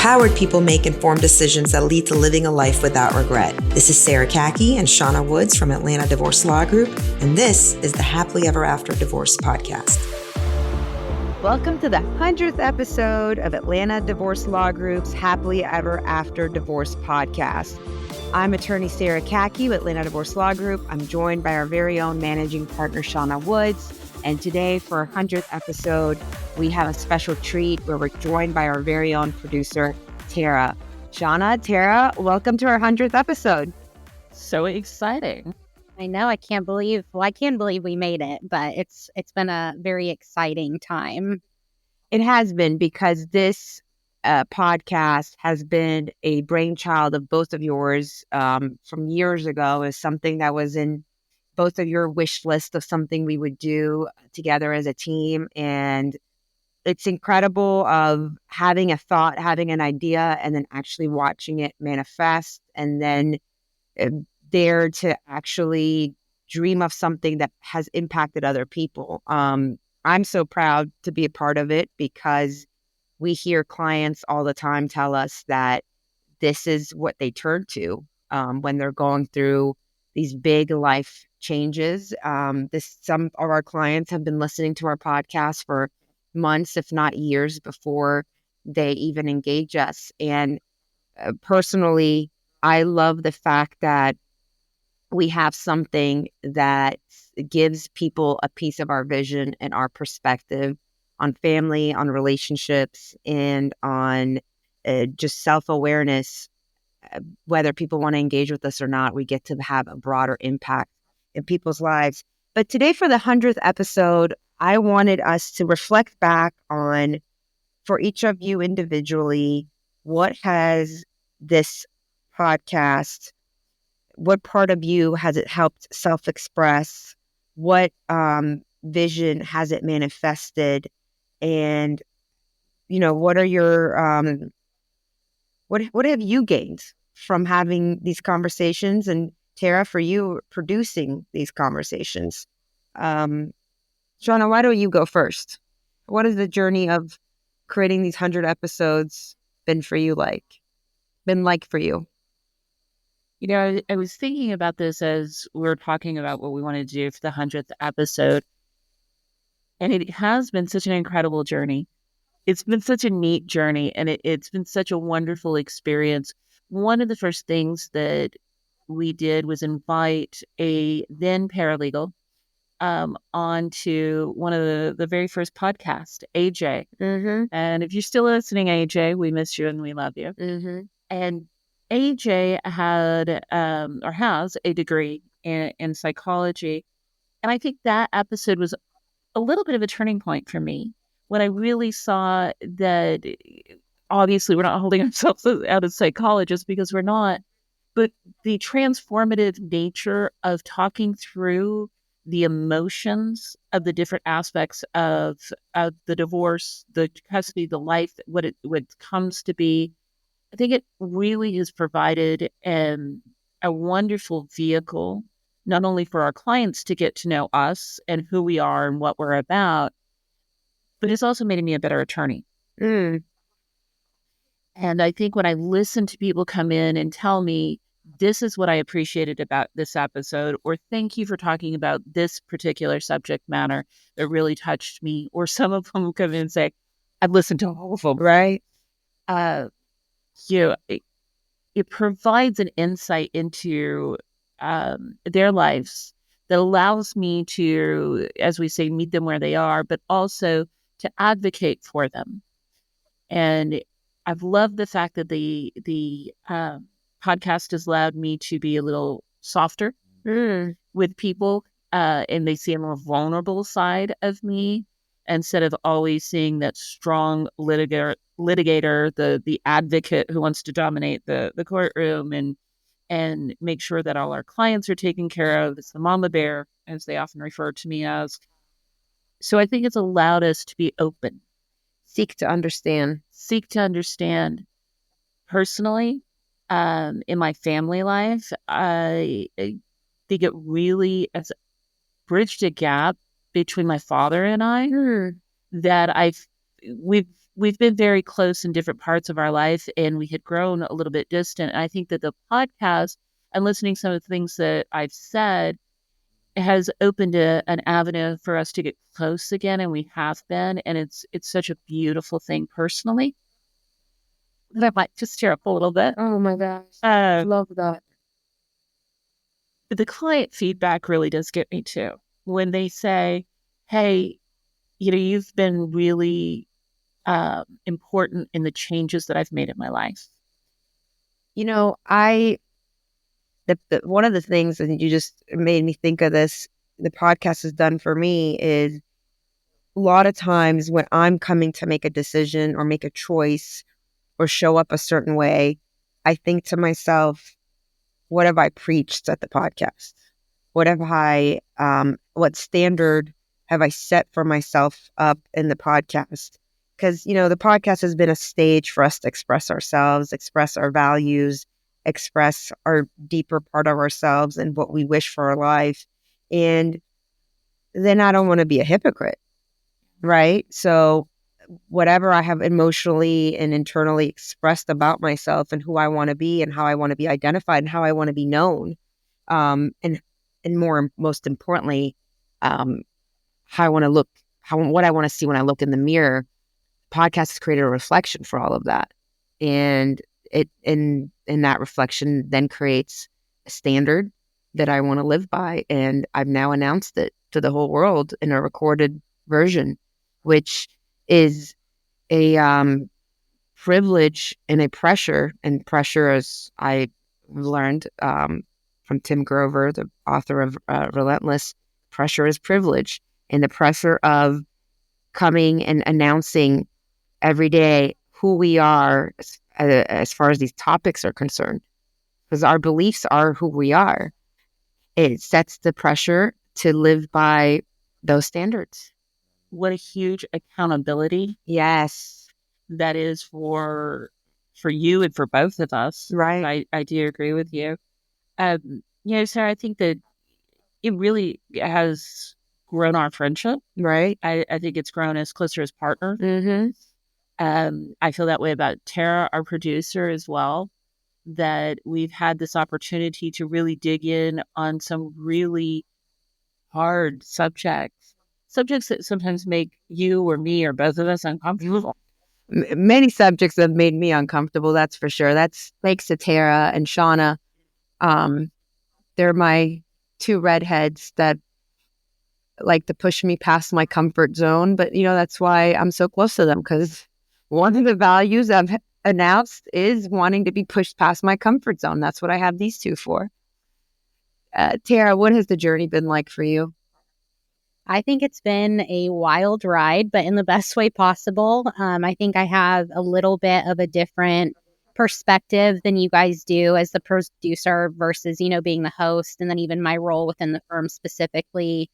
empowered people make informed decisions that lead to living a life without regret. This is Sara Khaki and Shawna Woods from Atlanta Divorce Law Group, and this is the Happily Ever After Divorce Podcast. Welcome to the 100th episode of Atlanta Divorce Law Group's Happily Ever After Divorce Podcast. I'm attorney Sara Khaki with Atlanta Divorce Law Group. I'm joined by our very own managing partner, Shawna Woods. And today for our 100th episode, we have a special treat where we're joined by our very own producer, Tara. Shawna, Tara, welcome to our 100th episode. So exciting. I know. I can't believe we made it, but it's been a very exciting time. It has been, because this podcast has been a brainchild of both of yours from years ago. Is something that was in both of your wish list of something we would do together as a team. And it's incredible of having a thought, having an idea, and then actually watching it manifest, and then there to actually dream of something that has impacted other people. I'm so proud to be a part of it, because we hear clients all the time tell us that this is what they turn to when they're going through these big life changes. Some of our clients have been listening to our podcast for months, if not years, before they even engage us. And personally, I love the fact that we have something that gives people a piece of our vision and our perspective on family, on relationships, and on just self-awareness. Whether people want to engage with us or not, we get to have a broader impact in people's lives. But today, for the 100th episode, I wanted us to reflect back on, for each of you individually, what has this podcast, what part of you has it helped self-express? What vision has it manifested? And, what are your, what have you gained from having these conversations? And Tara, for you, producing these conversations. Shawna, why don't you go first? What has the journey of creating these 100 episodes been for you like? I was thinking about this as we were talking about what we want to do for the 100th episode. And it has been such an incredible journey. It's been such a neat journey, and it's been such a wonderful experience. One of the first things that we did was invite a then paralegal onto one of the very first podcasts, AJ. Mm-hmm. And if you're still listening, AJ, we miss you and we love you. Mm-hmm. And AJ had or has a degree in psychology. And I think that episode was a little bit of a turning point for me, when I really saw that obviously we're not holding ourselves out as psychologists, because we're not, but the transformative nature of talking through the emotions of the different aspects of the divorce, the custody, the life, what comes to be. I think it really has provided a wonderful vehicle, not only for our clients to get to know us and who we are and what we're about, but it's also made me a better attorney. Mm. And I think when I listen to people come in and tell me, this is what I appreciated about this episode, or thank you for talking about this particular subject matter that really touched me, or some of them come in and say, I've listened to all of them. Right. It provides an insight into their lives that allows me to, as we say, meet them where they are, but also to advocate for them. And I've loved the fact that the podcast has allowed me to be a little softer with people, and they see a more vulnerable side of me, instead of always seeing that strong litigator, the advocate who wants to dominate the courtroom and make sure that all our clients are taken care of. It's the mama bear, as they often refer to me as. So I think it's allowed us to be open. Seek to understand. Personally, in my family life, I think it really has bridged a gap between my father and I that we've been very close in different parts of our life, and we had grown a little bit distant. And I think that the podcast and listening to some of the things that I've said has opened an avenue for us to get close again, and we have been, and it's such a beautiful thing personally that I might just tear up a little bit. Oh my gosh. Love that. But the client feedback really does get me too. When they say, hey, you've been really important in the changes that I've made in my life. One of the things that you just made me think of this, the podcast has done for me is a lot of times when I'm coming to make a decision or make a choice or show up a certain way, I think to myself, what have I preached at the podcast? What standard have I set for myself up in the podcast? Because, the podcast has been a stage for us to express ourselves, express our values, express our deeper part of ourselves and what we wish for our life. And then I don't want to be a hypocrite, right? So whatever I have emotionally and internally expressed about myself and who I want to be and how I want to be identified and how I want to be known, and most importantly, how I want to look, what I want to see when I look in the mirror. Podcast has created a reflection for all of that, and in that reflection then creates a standard that I want to live by, and I've now announced it to the whole world in a recorded version, which is a privilege and a pressure. And pressure, as I learned from Tim Grover, the author of Relentless, pressure is privilege. And the pressure of coming and announcing every day who we are as far as these topics are concerned, because our beliefs are who we are. It sets the pressure to live by those standards. What a huge accountability. Yes. That is for you and for both of us. Right. I do agree with you. Sarah, I think that it really has grown our friendship. Right. I think it's grown us closer as partners. Mm-hmm. I feel that way about Tara, our producer, as well, that we've had this opportunity to really dig in on some really hard subjects that sometimes make you or me or both of us uncomfortable. Many subjects have made me uncomfortable, that's for sure. That's thanks to Tara and Shawna. They're my two redheads that like to push me past my comfort zone. But, that's why I'm so close to them, because one of the values I've announced is wanting to be pushed past my comfort zone. That's what I have these two for. Tara, what has the journey been like for you? I think it's been a wild ride, but in the best way possible. I think I have a little bit of a different perspective than you guys do as the producer versus, being the host, and then even my role within the firm specifically,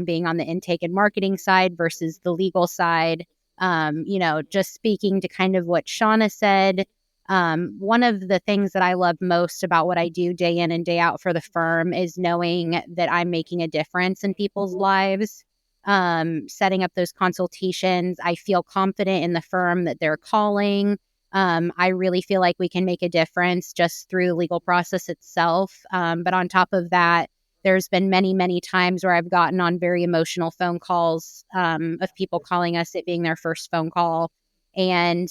being on the intake and marketing side versus the legal side. Just speaking to kind of what Shawna said, one of the things that I love most about what I do day in and day out for the firm is knowing that I'm making a difference in people's lives. Setting up those consultations, I feel confident in the firm that they're calling. I really feel like we can make a difference just through the legal process itself. But on top of that, there's been many, many times where I've gotten on very emotional phone calls of people calling us, it being their first phone call. And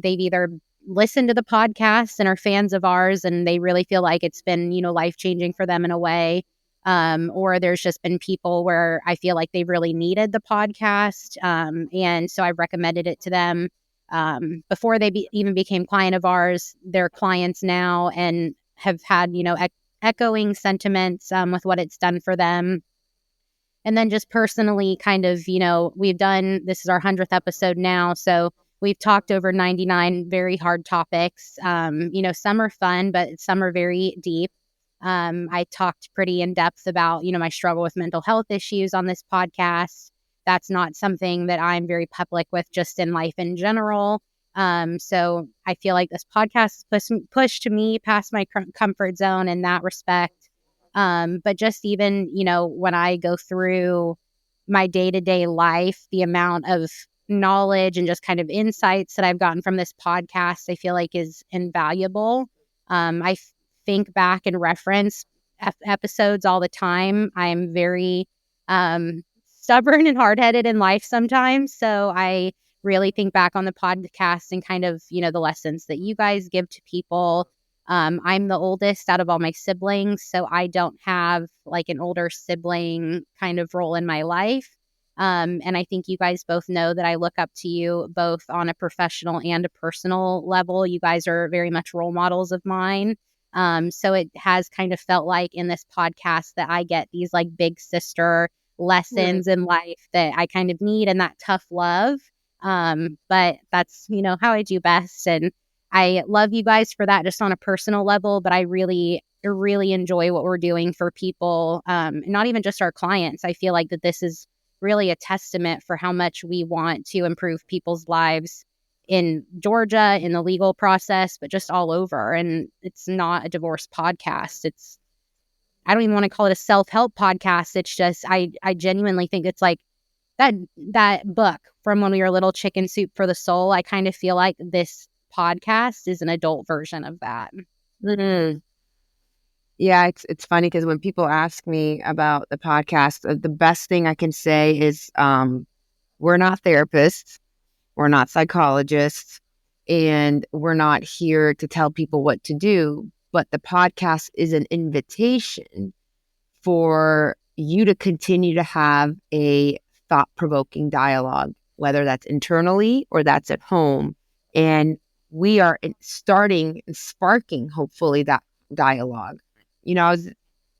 they've either listened to the podcast and are fans of ours, and they really feel like it's been, life-changing for them in a way. Or there's just been people where I feel like they've really needed the podcast. And so I've recommended it to them before they even became client of ours. They're clients now and have had, echoing sentiments with what it's done for them. And then just personally, kind of, this is our 100th episode now. So we've talked over 99 very hard topics. Some are fun, but some are very deep. I talked pretty in depth about, my struggle with mental health issues on this podcast. That's not something that I'm very public with just in life in general. So I feel like this podcast pushed me past my comfort zone in that respect. But just even, when I go through my day-to-day life, the amount of knowledge and just kind of insights that I've gotten from this podcast, I feel like is invaluable. I think back and reference episodes all the time. I'm very stubborn and hard-headed in life sometimes. So I really think back on the podcast and kind of, the lessons that you guys give to people. I'm the oldest out of all my siblings, so I don't have like an older sibling kind of role in my life. And I think you guys both know that I look up to you both on a professional and a personal level. You guys are very much role models of mine. So it has kind of felt like in this podcast that I get these like big sister lessons in life that I kind of need, and that tough love. But that's, how I do best. And I love you guys for that just on a personal level, but I really, really enjoy what we're doing for people, not even just our clients. I feel like that this is really a testament for how much we want to improve people's lives in Georgia, in the legal process, but just all over. And it's not a divorce podcast. I don't even want to call it a self-help podcast. It's just, I genuinely think it's like that book from when we were little, Chicken Soup for the Soul. I kind of feel like this podcast is an adult version of that. Mm-hmm. Yeah, it's funny because when people ask me about the podcast, the best thing I can say is we're not therapists, we're not psychologists, and we're not here to tell people what to do. But the podcast is an invitation for you to continue to have a thought-provoking dialogue, whether that's internally or that's at home. And we are starting and sparking, hopefully, that dialogue. I was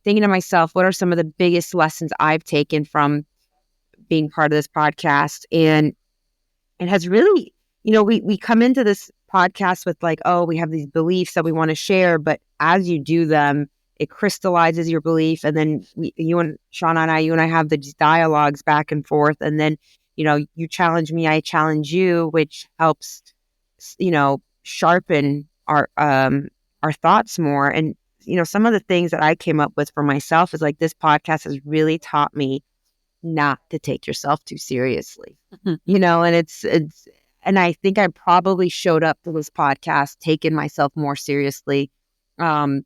thinking to myself, what are some of the biggest lessons I've taken from being part of this podcast? And it has really, we come into this podcast with like, oh, we have these beliefs that we want to share. But as you do them, it crystallizes your belief. And then you and I have these dialogues back and forth. And then, you challenge me, I challenge you, which helps, sharpen our thoughts more. And, some of the things that I came up with for myself is like, this podcast has really taught me not to take yourself too seriously, and and I think I probably showed up to this podcast taking myself more seriously. When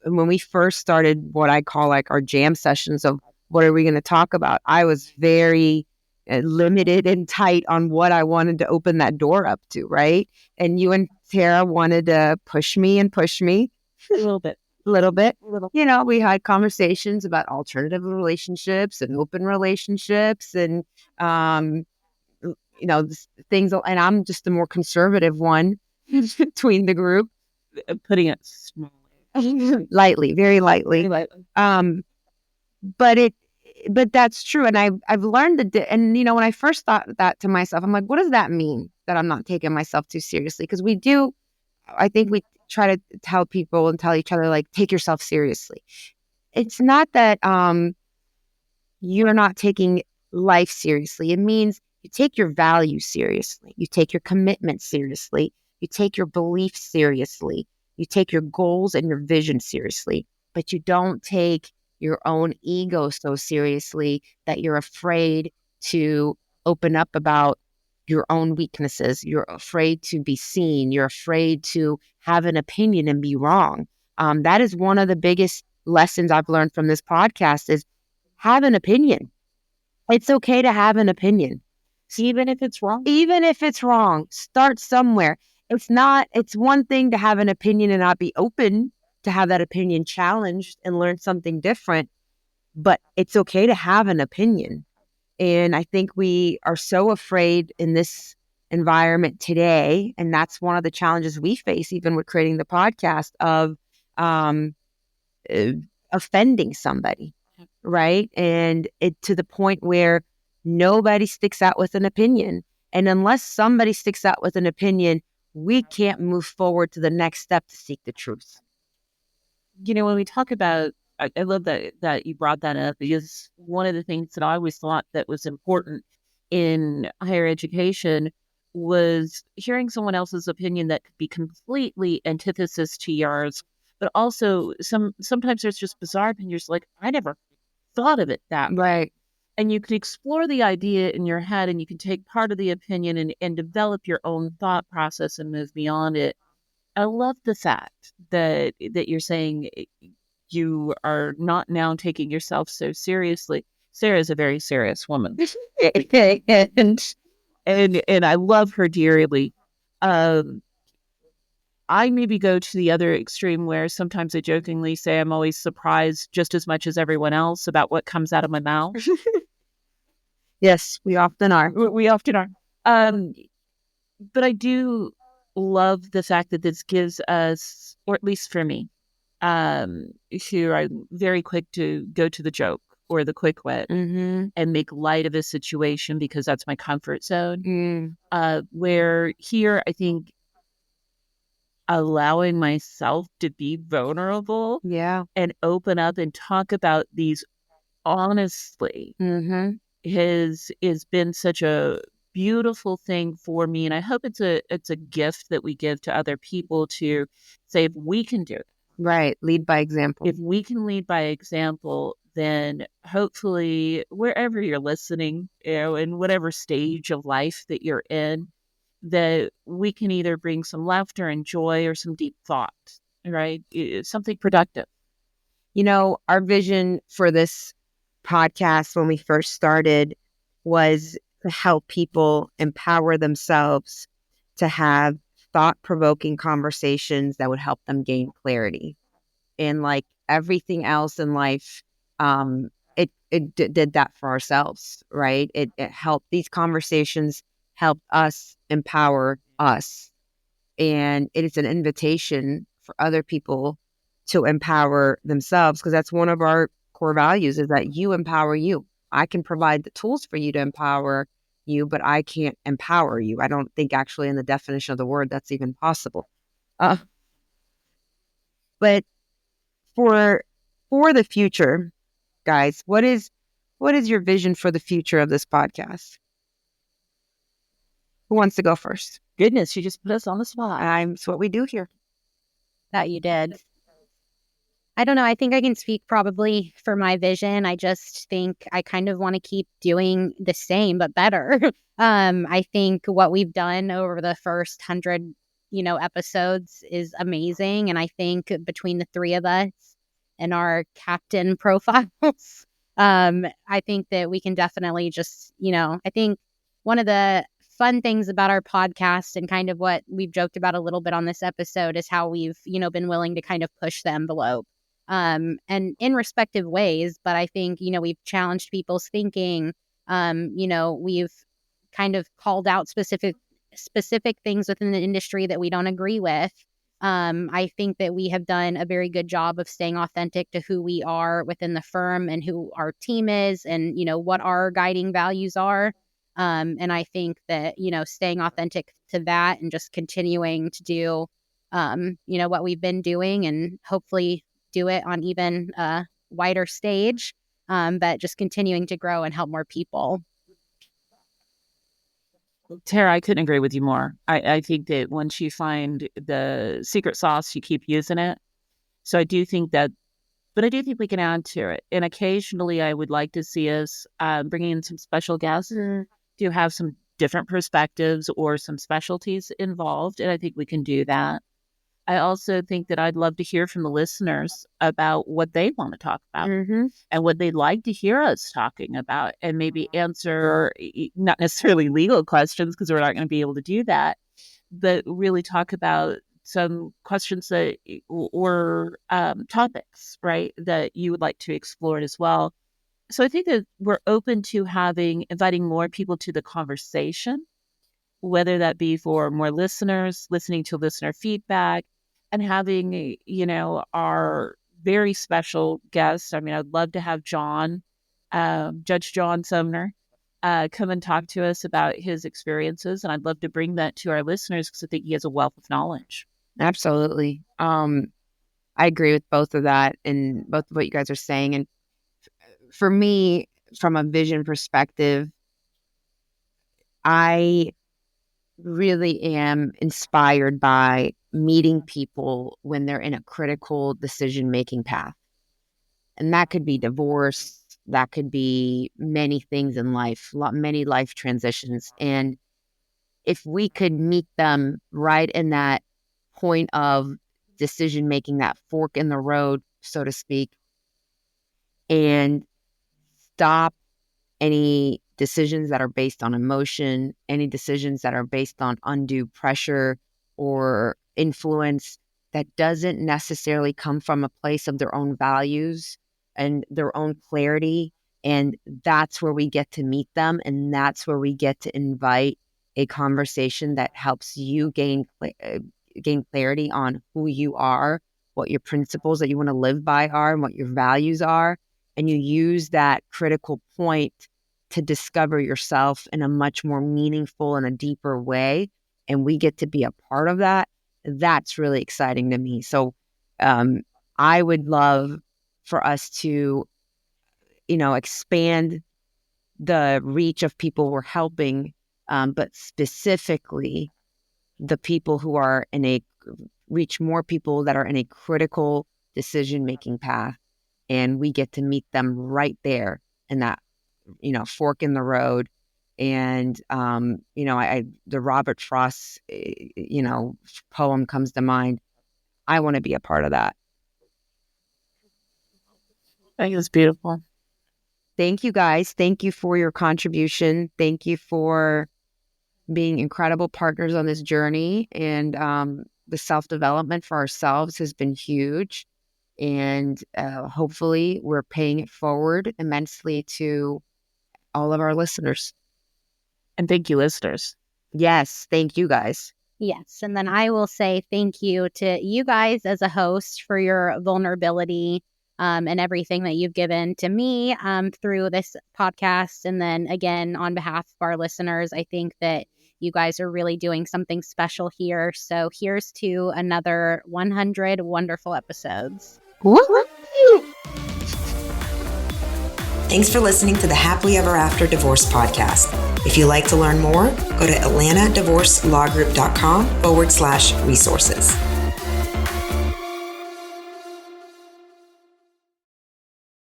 we first started what I call like our jam sessions of what are we going to talk about, I was very limited and tight on what I wanted to open that door up to, right? And you and Tara wanted to push me a little bit. We had conversations about alternative relationships and open relationships and, things. And I'm just the more conservative one between the group. Putting it small. Lightly, very lightly. But that's true. And I've learned and, when I first thought that to myself, I'm like, what does that mean that I'm not taking myself too seriously? Because I think we try to tell people and tell each other, like, take yourself seriously. It's not that you're not taking life seriously. It means you take your values seriously. You take your commitment seriously. You take your beliefs seriously. You take your goals and your vision seriously. But you don't take your own ego so seriously that you're afraid to open up about your own weaknesses. You're afraid to be seen. You're afraid to have an opinion and be wrong. That is one of the biggest lessons I've learned from this podcast is have an opinion. It's okay to have an opinion. Even if it's wrong? Even if it's wrong, start somewhere. It's one thing to have an opinion and not be open to have that opinion challenged and learn something different, but it's okay to have an opinion. And I think we are so afraid in this environment today, and that's one of the challenges we face, even with creating the podcast, of offending somebody, right? And it to the point where nobody sticks out with an opinion. And unless somebody sticks out with an opinion, we can't move forward to the next step to seek the truth. When we talk about, I love that you brought that up, because one of the things that I always thought that was important in higher education was hearing someone else's opinion that could be completely antithesis to yours, but also sometimes there's just bizarre opinions like, I never thought of it that way. Right. And you can explore the idea in your head, and you can take part of the opinion and develop your own thought process and move beyond it. I love the fact that you're saying you are not now taking yourself so seriously. Sarah is a very serious woman, and I love her dearly. Um, I maybe go to the other extreme where sometimes I jokingly say I'm always surprised just as much as everyone else about what comes out of my mouth. Yes, we often are. We often are. Um, but I do love the fact that this gives us, or at least for me, who I'm very quick to go to the joke or the quick wit Mm-hmm. and make light of a situation because that's my comfort zone. Mm. Where here, I think allowing myself to be vulnerable Yeah. and open up and talk about these honestly Mm-hmm. has been such a beautiful thing for me, and I hope it's a gift that we give to other people to say if we can do it, Right. Lead by example. if we can lead by example, then hopefully wherever you're listening, in whatever stage of life that you're in, that we can either bring some laughter and joy or some deep thought, right? Something productive. Our vision for this podcast when we first started was to help people empower themselves to have thought-provoking conversations that would help them gain clarity. And like everything else in life, did that for ourselves, right? It helped. These conversations helped us empower us, and it is an invitation for other people to empower themselves, because that's one of our core values, is that you empower you. I can provide the tools for you to empower you, but I can't empower you. I don't think actually in the definition of the word that's even possible. But for the future, guys, what is your vision for the future of this podcast? Who wants to go first? Goodness, you just put us on the spot. It's what we do here. That you did. I don't know. I think I can speak probably for my vision. I just think I kind of want to keep doing the same, but better. I think what we've done over the first 100, episodes is amazing. And I think between the three of us and our captain profiles, I think that we can definitely just, I think one of the fun things about our podcast and kind of what we've joked about a little bit on this episode is how we've, been willing to kind of push the envelope, and in respective ways. But I think, we've challenged people's thinking. We've kind of called out specific things within the industry that we don't agree with. I think that we have done a very good job of staying authentic to who we are within the firm and who our team is, and, what our guiding values are. And I think that, staying authentic to that and just continuing to do, what we've been doing, and hopefully do it on even a wider stage, but just continuing to grow and help more people. Tara, I couldn't agree with you more. I think that once you find the secret sauce, you keep using it. So I do think that, but I do think we can add to it. And occasionally I would like to see us bringing in some special guests to have some different perspectives or some specialties involved. And I think we can do that. I also think that I'd love to hear from the listeners about what they want to talk about and what they'd like to hear us talking about, and maybe answer not necessarily legal questions, because we're not going to be able to do that, but really talk about some questions that or topics, right, that you would like to explore as well. So I think that we're open to inviting more people to the conversation, whether that be for more listeners, listening to listener feedback, and having, our very special guests. I mean, I'd love to have Judge John Sumner, come and talk to us about his experiences. And I'd love to bring that to our listeners because I think he has a wealth of knowledge. Absolutely. I agree with both of that and both of what you guys are saying. And for me, from a vision perspective, I really am inspired by meeting people when they're in a critical decision-making path. And that could be divorce, That could be many things in life, many life transitions. And if we could meet them right in that point of decision making, that fork in the road, so to speak, and stop any decisions that are based on emotion, any decisions that are based on undue pressure or influence that doesn't necessarily come from a place of their own values and their own clarity. And that's where we get to meet them. And that's where we get to invite a conversation that helps you gain clarity on who you are, what your principles that you want to live by are, and what your values are. And you use that critical point to discover yourself in a much more meaningful and a deeper way. And we get to be a part of that. That's really exciting to me. So I would love for us to, expand the reach of people we're helping, but specifically the people who are reach more people that are in a critical decision-making path. And we get to meet them right there in that, fork in the road. And, the Robert Frost, poem comes to mind. I want to be a part of that. I think it's beautiful. Thank you guys. Thank you for your contribution. Thank you for being incredible partners on this journey. And the self-development for ourselves has been huge. And hopefully we're paying it forward immensely to all of our listeners. And thank you, listeners. Yes. Thank you guys. Yes. And then I will say thank you to you guys as a host for your vulnerability and everything that you've given to me through this podcast. And then again, on behalf of our listeners, I think that you guys are really doing something special here. So here's to another 100 wonderful episodes. Woo-hoo. Thanks for listening to the Happily Ever After Divorce podcast. If you'd like to learn more, go to atlantadivorcelawgroup.com/resources.